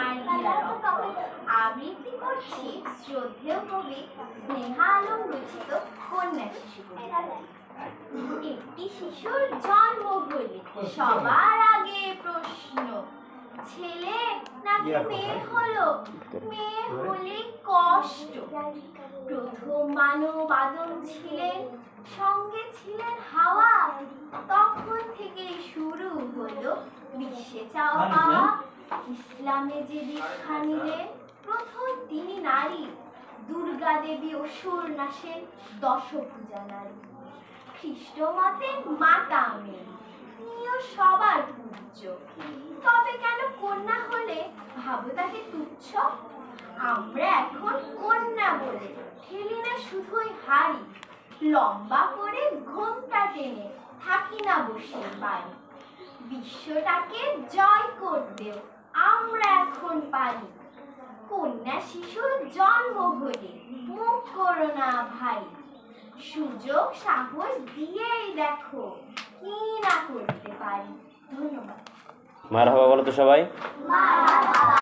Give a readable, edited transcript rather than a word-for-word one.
নারীরা আবৃত্তি করছি শ্রদ্ধেয় কবি স্নেহা আলম রচিত কন্যা শিশু কবিতা। একটি শিশুর জন্ম হলে সবার আগে প্রশ্ন, ছেলে নাকি মেয়ে হলো? মেয়ে হলে কষ্ট। প্রথম মানব আদম ছিলেন, সঙ্গে ছিলেন হাওয়া। তখন থেকেই শুরু হলো বিশ্বে চাওয়া পাওয়া। ইসলামে যে দীক্ষা নিলেন প্রথম তিনি নারী। দুর্গা দেবী অসুর নাশেন দশভুজা নারী। খ্রিস্ট মতে মাতা মেরি, তিনিও সবার পূজ্য। তবে কেন কন্যা হলে ভাবো তাকে তুচ্ছ? আমরা এখন কন্যা বলে ঠেলি না শুধুই হাড়ি, লম্বা করে ঘোমটা টেনে থাকি না বসে বাড়ি। বিশ্বটাকে জয় করতেও আমরা এখন পারি। কন্যা শিশুর জন্ম হলে মুখ করো না ভাই, সুযোগ সাহস দিয়েই দেখো কি না করতে পারি। ধন্যবাদ। মারহাবা বলো তো সবাই।